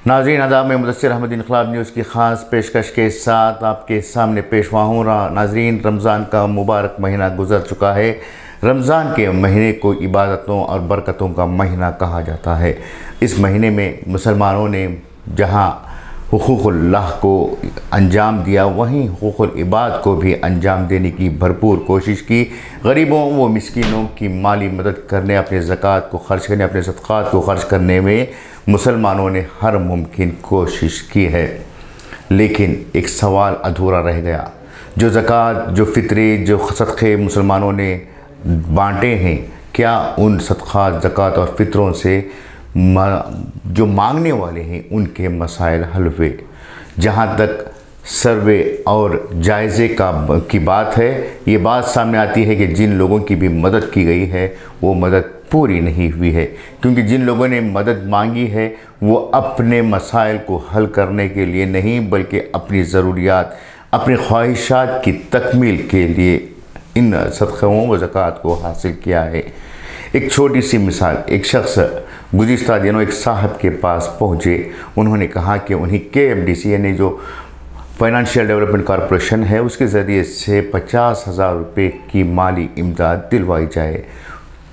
नाज़रीन आदाब में मुदस्सिर अहमद इनकलाब न्यूज़ की ख़ास पेशकश के साथ आपके सामने पेश हुआ हूँ। नाज़रीन, रमज़ान का मुबारक महीना गुज़र चुका है। रमज़ान के महीने को इबादतों और बरकतों का महीना कहा जाता है। इस महीने में मुसलमानों ने जहाँ हुकूक़ुल्लाह को अंजाम दिया, वहीं हुकूक़ुल इबाद को भी अंजाम देने की भरपूर कोशिश की। गरीबों व मिस्कीनों की माली मदद करने, अपने ज़कात को ख़र्च करने, अपने सदक़ात को ख़र्च करने में मुसलमानों ने हर मुमकिन कोशिश की है। लेकिन एक सवाल अधूरा रह गया। जो ज़कात, जो फ़ितरे, जो सदक़े मुसलमानों ने बाँटे हैं, क्या उन सदक़ात, ज़कात और फ़ितरों से जो मांगने वाले हैं उनके मसाइल हल हुए? जहाँ तक सर्वे और जायज़े की बात है, ये बात सामने आती है कि जिन लोगों की भी मदद की गई है वो मदद पूरी नहीं हुई है, क्योंकि जिन लोगों ने मदद मांगी है वो अपने मसाइल को हल करने के लिए नहीं, बल्कि अपनी ज़रूरियात, अपनी ख्वाहिशात की तकमील के लिए इन सदक़ों व ज़कात को हासिल किया है। एक छोटी सी मिसाल, एक शख्स गुज़िश्ता दिनों एक साहब के पास पहुँचे। उन्होंने कहा कि उन्हें KMDC यानी जो फाइनेंशियल डेवलपमेंट कॉरपोरेशन है, उसके ज़रिए से 50,000 रुपये की माली इमदाद दिलवाई जाए।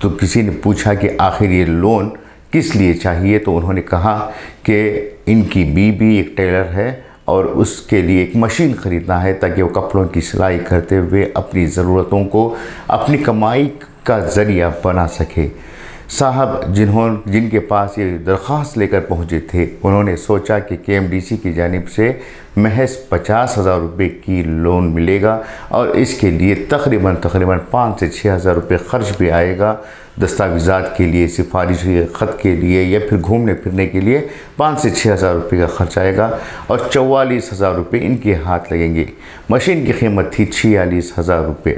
तो किसी ने पूछा कि आखिर ये लोन किस लिए चाहिए? तो उन्होंने कहा कि इनकी बीवी एक टेलर है और उसके लिए एक मशीन ख़रीदना है ताकि वो कपड़ों की सिलाई करते हुए अपनी ज़रूरतों को अपनी कमाई का ज़रिया बना सके। साहब जिनके पास ये दरख्वास्त लेकर पहुँचे थे, उन्होंने सोचा कि KMDC की जानिब से महज 50,000 रुपये की लोन मिलेगा और इसके लिए तकरीबन 5 से 6,000 रुपये ख़र्च भी आएगा। दस्तावेज़ात के लिए, सिफारिशी ख़त के लिए या फिर घूमने फिरने के लिए 5 से 6,000 रुपये का ख़र्च आएगा और 44,000 रुपये इनके हाथ लगेंगे। मशीन की कीमत थी 46,000 रुपये।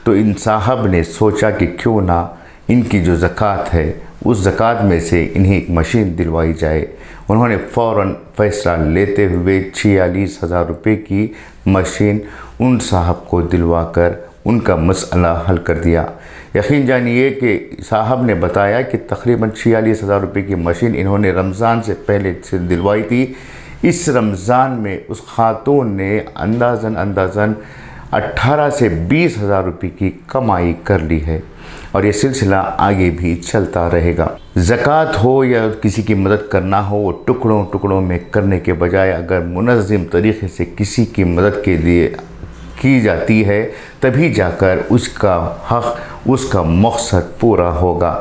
तो इन साहब ने सोचा कि क्यों ना इनकी जो ज़कात है उस ज़कात में से इन्हें एक मशीन दिलवाई जाए। उन्होंने फ़ौरन फ़ैसला लेते हुए 46,000 रुपये की मशीन उन साहब को दिलवाकर उनका मसला हल कर दिया। यकीन जानिए कि साहब ने बताया कि तकरीबन 46,000 रुपये की मशीन इन्होंने रमज़ान से पहले से दिलवाई थी। इस रमज़ान में उस खातून ने अंदाज़न 18 से 20,000 रुपये की कमाई कर ली है और ये सिलसिला आगे भी चलता रहेगा। ज़कात हो या किसी की मदद करना हो, वो टुकड़ों टुकड़ों में करने के बजाय अगर मुनज़्ज़म तरीक़े से किसी की मदद के लिए की जाती है, तभी जाकर उसका हक़, उसका मकसद पूरा होगा।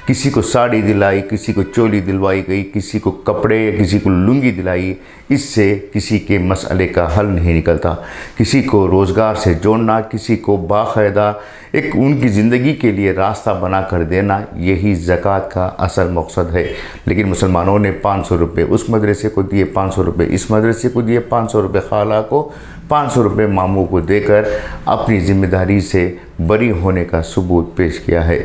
किसी को साड़ी दिलाई, किसी को चोली दिलवाई गई, किसी को कपड़े या किसी को लुंगी दिलाई, इससे किसी के मसले का हल नहीं निकलता। किसी को रोज़गार से जोड़ना, किसी को बाकायदा एक उनकी ज़िंदगी के लिए रास्ता बना कर देना, यही ज़कात का असल मकसद है। लेकिन मुसलमानों ने 500 रुपये उस मदरसे को दिए, 500 रुपये इस मदरसे को दिए, 500 रुपये खाला को, 500 रुपये मामू को देकर अपनी ज़िम्मेदारी से बरी होने का सबूत पेश किया है।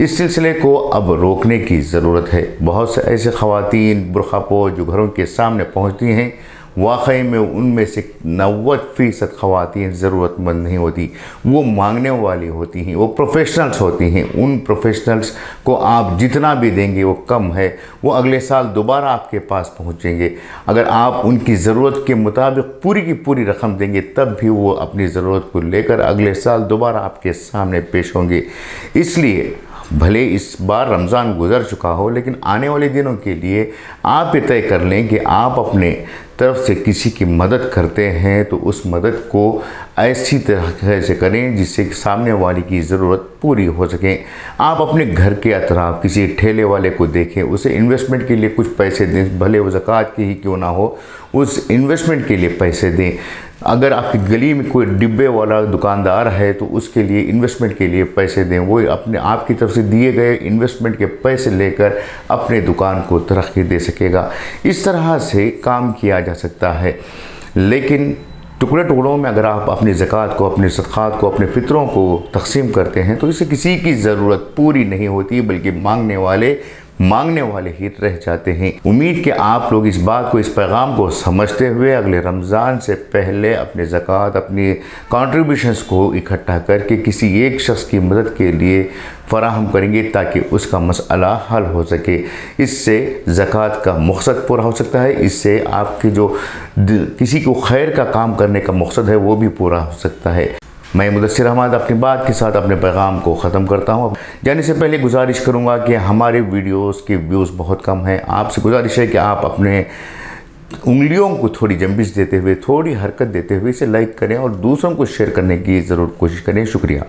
इस सिलसिले को अब रोकने की ज़रूरत है। बहुत से ऐसे ख़वातीन बुरख़ापोश जो घरों के सामने पहुँचती हैं, वाकई में उनमें से 90% ख़वातीन ज़रूरतमंद नहीं होती, वो मांगने वाली होती हैं, वो प्रोफेशनल्स होती हैं। उन प्रोफेशनल्स को आप जितना भी देंगे वो कम है। वो अगले साल दोबारा आपके पास पहुंचेंगे। अगर आप उनकी ज़रूरत के मुताबिक पूरी की पूरी रकम देंगे, तब भी वो अपनी ज़रूरत को लेकर अगले साल दोबारा आपके सामने पेश होंगे। इसलिए भले इस बार रमज़ान गुज़र चुका हो, लेकिन आने वाले दिनों के लिए आप ये तय कर लें कि आप अपने तरफ से किसी की मदद करते हैं तो उस मदद को ऐसी तरह से करें जिससे कि सामने वाले की ज़रूरत पूरी हो सके। आप अपने घर के अतराफ़ किसी ठेले वाले को देखें, उसे इन्वेस्टमेंट के लिए कुछ पैसे दें, भले वो ज़कात की ही क्यों ना हो, उस इन्वेस्टमेंट के लिए पैसे दें। अगर आपकी गली में कोई डिब्बे वाला दुकानदार है तो उसके लिए इन्वेस्टमेंट के लिए पैसे दें। वो अपने आपकी तरफ से दिए गए इन्वेस्टमेंट के पैसे लेकर अपने दुकान को तरक्की दे सकेगा। इस तरह से काम किया जा सकता है। लेकिन टुकड़े टुकड़ों में अगर आप अपनी ज़कात को, अपने सदक़ात को, अपने फ़ितरों को तक़सीम करते हैं तो इससे किसी की ज़रूरत पूरी नहीं होती, बल्कि मांगने वाले मांगने वाले ही रह जाते हैं। उम्मीद कि आप लोग इस बात को, इस पैगाम को समझते हुए अगले रमज़ान से पहले अपने ज़कात, अपनी कंट्रीब्यूशंस को इकट्ठा करके किसी एक शख्स की मदद के लिए फ़राहम करेंगे ताकि उसका मसला हल हो सके। इससे ज़कात का मकसद पूरा हो सकता है, इससे आपके जो किसी को खैर का काम करने का मकसद है वो भी पूरा हो सकता है। मैं मुदस्सिर अहमद अपनी बात के साथ अपने पैगाम को ख़त्म करता हूँ। जाने से पहले गुजारिश करूँगा कि हमारे वीडियोस के व्यूज़ बहुत कम हैं। आपसे गुजारिश है कि आप अपने उंगलियों को थोड़ी जंबिश देते हुए, थोड़ी हरकत देते हुए इसे लाइक करें और दूसरों को शेयर करने की ज़रूर कोशिश करें। शुक्रिया।